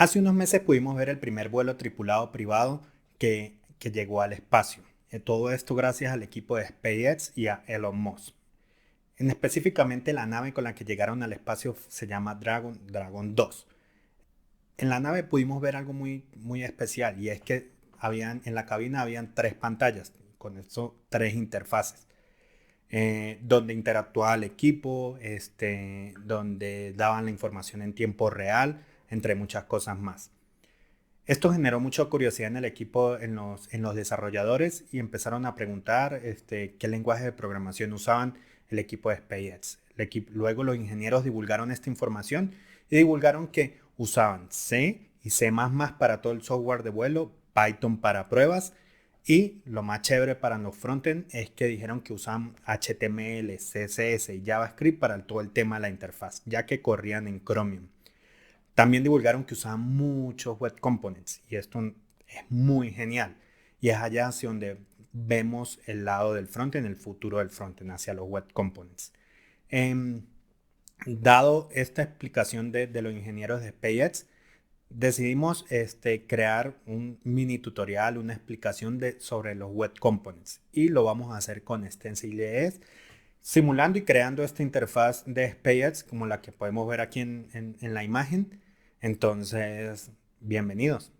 Hace unos meses pudimos ver el primer vuelo tripulado privado que llegó al espacio. Todo esto gracias al equipo de SpaceX y a Elon Musk. Específicamente la nave con la que llegaron al espacio se llama Dragon 2. En la nave pudimos ver algo muy especial y es que en la cabina habían tres pantallas, con eso tres interfaces, donde interactuaba el equipo, donde daban la información en tiempo real, entre muchas cosas más. Esto generó mucha curiosidad en el equipo, en los desarrolladores y empezaron a preguntar qué lenguaje de programación usaban el equipo de SpaceX. Luego los ingenieros divulgaron esta información y divulgaron que usaban C y C++ para todo el software de vuelo, Python para pruebas y lo más chévere para los frontend es que dijeron que usaban HTML, CSS y JavaScript para todo el tema de la interfaz, ya que corrían en Chromium. También divulgaron que usaban muchos web components y esto es muy genial. Y es allá hacia donde vemos el lado del frontend, el futuro del frontend, hacia los web components. Em, Dado esta explicación de los ingenieros de SpaceX, decidimos crear un mini tutorial, una explicación sobre los web components. Y lo vamos a hacer con Stencil.js, simulando y creando esta interfaz de SpaceX como la que podemos ver aquí en la imagen. Entonces, bienvenidos.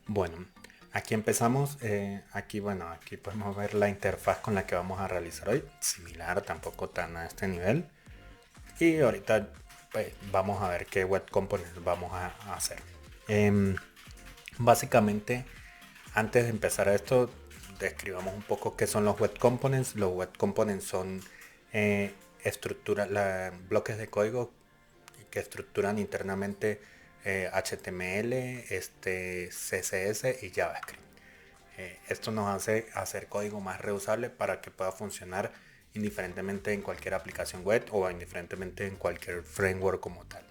Bueno, aquí empezamos. Aquí podemos ver la interfaz con la que vamos a realizar hoy. Similar, tampoco tan a este nivel. Y ahorita pues, vamos a ver qué web components vamos a hacer. Básicamente, antes de empezar esto, describamos un poco qué son los web components. Los web components son bloques de código que estructuran internamente HTML, CSS y JavaScript. Esto nos hace hacer código más reusable para que pueda funcionar indiferentemente en cualquier aplicación web o indiferentemente en cualquier framework como tal.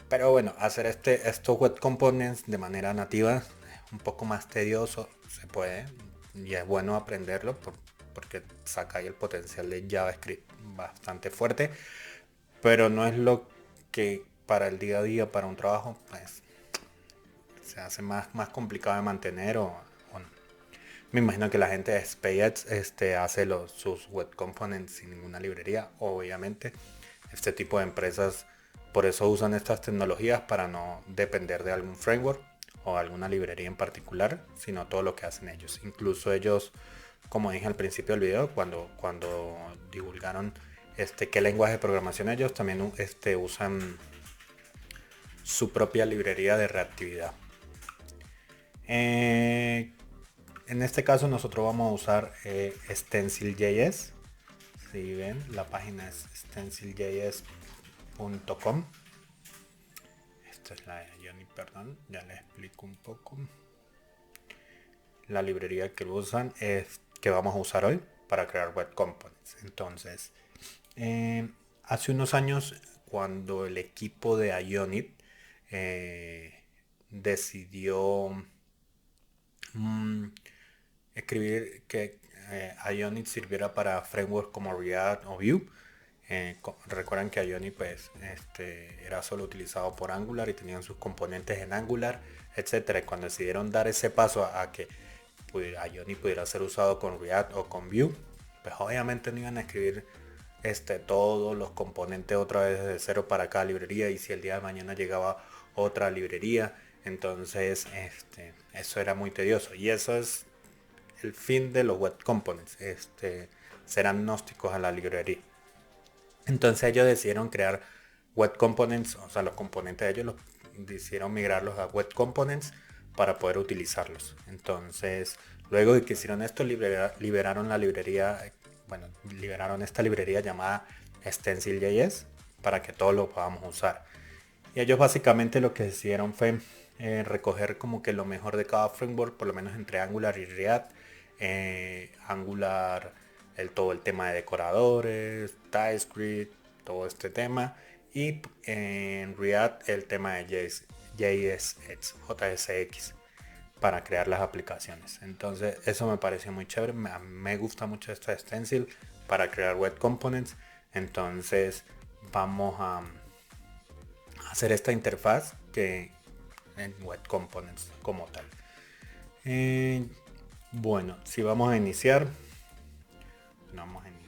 Pero bueno, hacer estos web components de manera nativa es un poco más tedioso, se puede, y es bueno aprenderlo porque saca ahí el potencial de JavaScript bastante fuerte, pero no es lo que para el día a día, para un trabajo, pues se hace más complicado de mantener o no. Me imagino que la gente de SpaceX hace sus web components sin ninguna librería, obviamente. Este tipo de empresas por eso usan estas tecnologías para no depender de algún framework o alguna librería en particular, sino todo lo que hacen ellos. Incluso ellos, como dije al principio del video, cuando divulgaron qué lenguaje de programación ellos, también usan su propia librería de reactividad. En este caso nosotros vamos a usar Stencil.js. Si ven, la página es stencil.js.com. Esta es la de Johnny, perdón, ya les explico un poco. La librería que usan es que vamos a usar hoy para crear web components. Entonces, hace unos años, cuando el equipo de Ionit decidió escribir que Ionic sirviera para frameworks como React o Vue. Recuerdan que Ionic pues, era solo utilizado por Angular y tenían sus componentes en Angular, etcétera. Y cuando decidieron dar ese paso a que Ionic pudiera ser usado con React o con Vue, pues obviamente no iban a escribir todos los componentes otra vez desde cero para cada librería, y si el día de mañana llegaba otra librería, entonces eso era muy tedioso, y eso es el fin de los web components, ser agnósticos a la librería. Entonces ellos decidieron crear web components, o sea, los componentes de ellos los decidieron migrarlos a web components para poder utilizarlos. Entonces, luego de que hicieron esto, liberaron la librería, liberaron esta librería llamada Stencil.js para que todos lo podamos usar. Y ellos básicamente lo que decidieron fue recoger como que lo mejor de cada framework, por lo menos entre Angular y React. Angular, todo el tema de decoradores, TypeScript, todo este tema. Y en React el tema de JSX para crear las aplicaciones. Entonces eso me pareció muy chévere. Me gusta mucho esta stencil para crear web components. Entonces vamos a hacer esta interfaz que en Web Components como tal. Bueno, si vamos a iniciar, vamos a iniciar.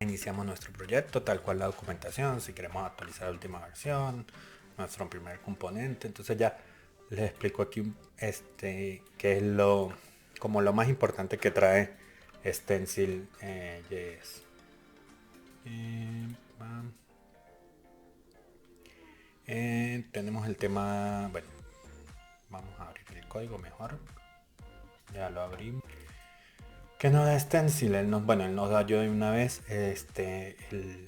Iniciamos nuestro proyecto, tal cual la documentación, si queremos actualizar la última versión, nuestro primer componente. Entonces ya les explico aquí qué es como lo más importante que trae Stencil.js. Tenemos el tema, bueno, vamos a abrir el código mejor. Ya lo abrimos. ¿Qué nos da Stencil? Él nos da yo de una vez el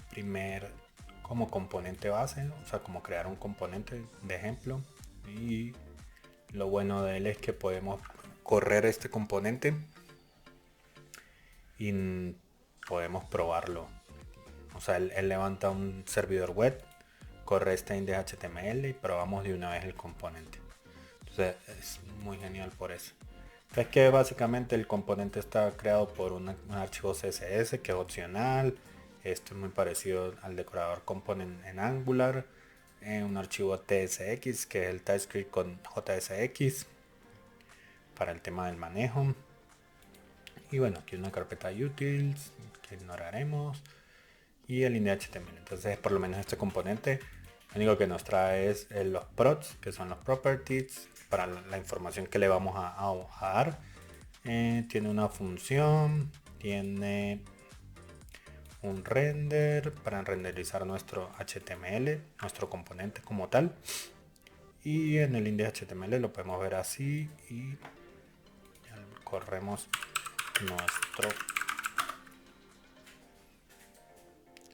primer como componente base, o sea, como crear un componente de ejemplo. Y lo bueno de él es que podemos correr este componente y podemos probarlo. O sea, él levanta un servidor web, corre este index.html y probamos de una vez el componente. Entonces es muy genial por eso. Es que básicamente el componente está creado por un archivo CSS que es opcional. Esto es muy parecido al decorador component en Angular. Un archivo TSX que es el TypeScript con JSX para el tema del manejo. Y bueno, aquí una carpeta utils que ignoraremos. Y el index.html. Entonces por lo menos este componente lo único que nos trae es los props, que son los properties, para la información que le vamos a dar. Tiene una función, tiene un render para renderizar nuestro HTML, nuestro componente como tal. Y en el index.html lo podemos ver así y corremos nuestro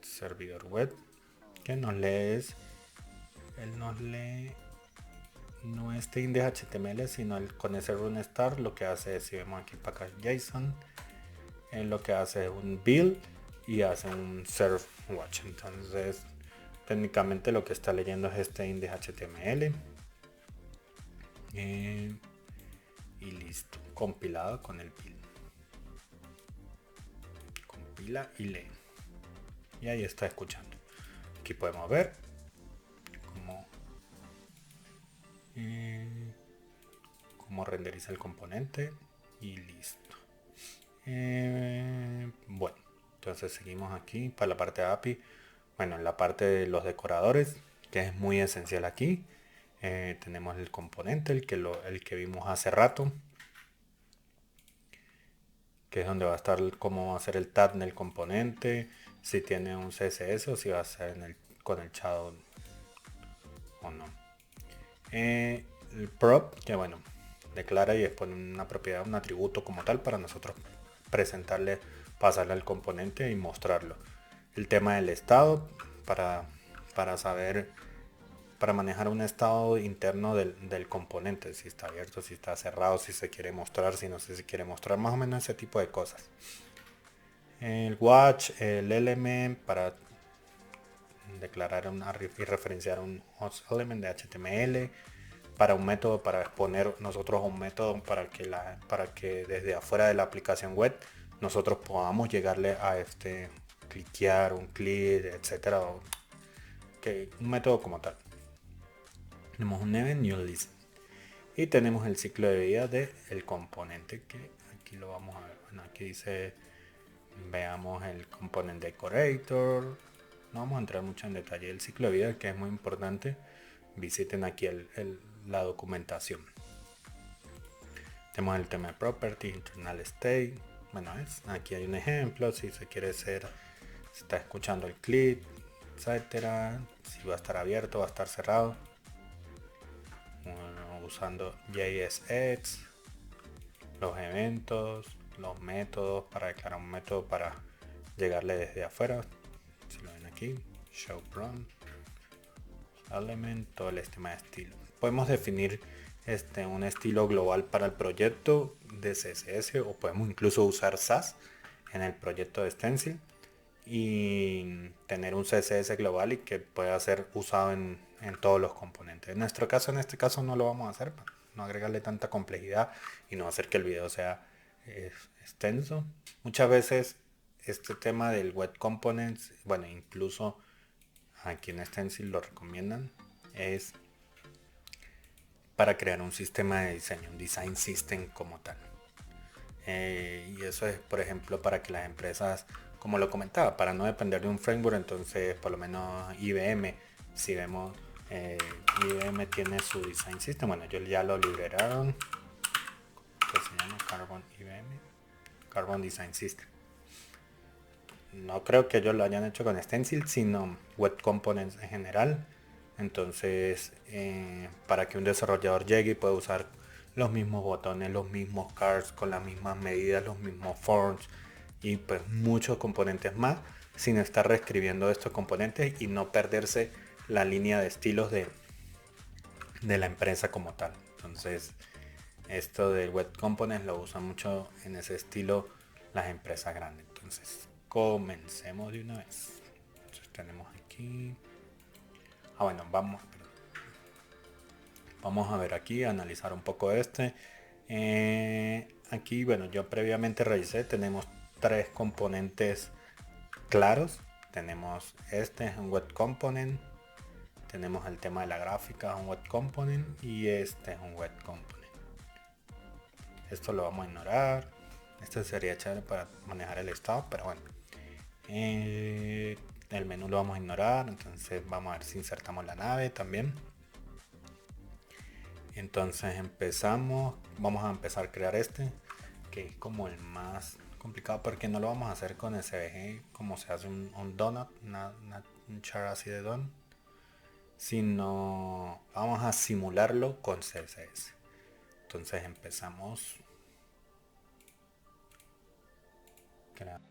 servidor web que él nos lee no este index.html, sino con ese run start lo que hace es, si vemos aquí package JSON, lo que hace es un build y hace un serve watch. Entonces técnicamente lo que está leyendo es este index.html y listo, compilado con el build. Compila y lee y ahí está escuchando. Aquí podemos ver cómo renderiza el componente y listo. Bueno, entonces seguimos aquí para la parte de API. Bueno, en la parte de los decoradores, que es muy esencial aquí, tenemos el componente, el que vimos hace rato, que es donde va a estar cómo va a ser el tag del componente, si tiene un CSS o si va a ser con el shadow o no. El prop, que bueno, declara y expone una propiedad, un atributo como tal para nosotros presentarle, pasarle al componente y mostrarlo. El tema del estado para saber, para manejar un estado interno del componente, si está abierto, si está cerrado, si se quiere mostrar, si no se quiere mostrar, más o menos ese tipo de cosas. El watch, el element para declarar y referenciar un host element de HTML, para un método, para exponer nosotros un método para que desde afuera de la aplicación web nosotros podamos llegarle a cliquear, un clic, etcétera, un método como tal. Tenemos un event new list y tenemos el ciclo de vida del componente, que aquí lo vamos a ver. Bueno, aquí dice, veamos el componente decorator. No vamos a entrar mucho en detalle del ciclo de vida, que es muy importante. Visiten aquí la documentación. Tenemos el tema de property, internal state. Bueno, aquí hay un ejemplo, si se quiere se está escuchando el clip, etcétera, si va a estar abierto, va a estar cerrado. Bueno, usando JSX, los eventos, los métodos, para declarar un método para llegarle desde afuera, si lo ven aquí, show prompt, element, todo el esquema de estilo. Podemos definir un estilo global para el proyecto de CSS, o podemos incluso usar Sass en el proyecto de Stencil y tener un CSS global y que pueda ser usado en todos los componentes. En nuestro caso, en este caso no lo vamos a hacer para no agregarle tanta complejidad y no hacer que el video sea extenso. Muchas veces este tema del web components, bueno, incluso aquí en Stencil lo recomiendan, es para crear un sistema de diseño, un design system como tal. Y eso es, por ejemplo, para que las empresas, como lo comentaba, para no depender de un framework. Entonces, por lo menos IBM, si vemos, IBM tiene su design system. Bueno, ellos ya lo liberaron, que se llama Carbon IBM, Carbon Design System. No creo que ellos lo hayan hecho con Stencil, sino Web Components en general. Entonces, para que un desarrollador llegue y pueda usar los mismos botones, los mismos cards, con las mismas medidas, los mismos forms y pues muchos componentes más, sin estar reescribiendo estos componentes y no perderse la línea de estilos de la empresa como tal. Entonces, esto del Web Components lo usan mucho en ese estilo las empresas grandes. Entonces, comencemos de una vez. Entonces, tenemos aquí... bueno, vamos a ver aquí, analizar un poco aquí, bueno, yo previamente revisé, tenemos 3 componentes claros. Tenemos es un web component, tenemos el tema de la gráfica, un web component, y este es un web component. Esto lo vamos a ignorar. Esto sería chévere para manejar el estado, pero bueno. El menú lo vamos a ignorar. Entonces vamos a ver si insertamos la nave también. Entonces vamos a empezar a crear que es como el más complicado, porque no lo vamos a hacer con SVG como se hace un donut, un char así de donut, sino vamos a simularlo con CSS. Entonces empezamos creando.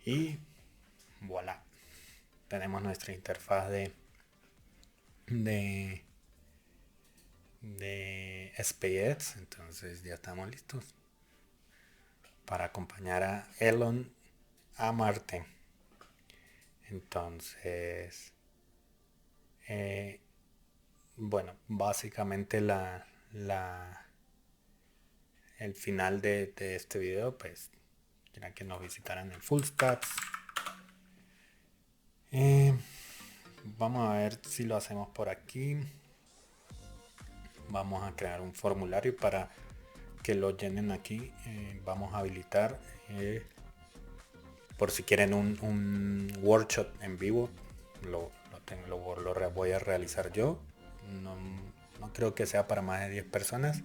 Y voilà, tenemos nuestra interfaz de, de SpaceX. Entonces ya estamos listos para acompañar a Elon a Marte. Entonces, eh, bueno, básicamente el final de este video, pues, era que nos visitaran en Full Stacks. Vamos a ver si lo hacemos por aquí. Vamos a crear un formulario para que lo llenen aquí. Vamos a habilitar por si quieren un workshop en vivo. Lo voy a realizar yo. No, no creo que sea para más de 10 personas.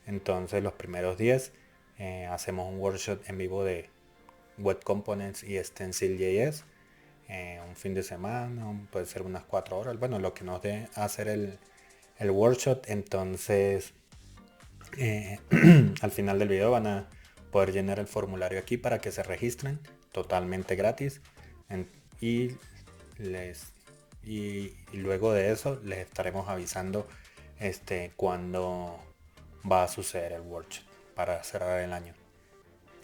Entonces los primeros 10 hacemos un workshop en vivo de Web Components y Stencil.js. Un fin de semana, puede ser unas 4 horas. Bueno, lo que nos dé hacer el workshop. Entonces al final del video van a poder llenar el formulario aquí para que se registren totalmente gratis. Y les y luego de eso les estaremos avisando cuando va a suceder el workshop para cerrar el año.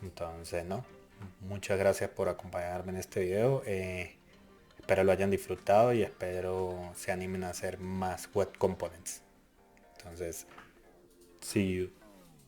Entonces, no, muchas gracias por acompañarme en este video. Espero lo hayan disfrutado y espero se animen a hacer más web components. Entonces, see you.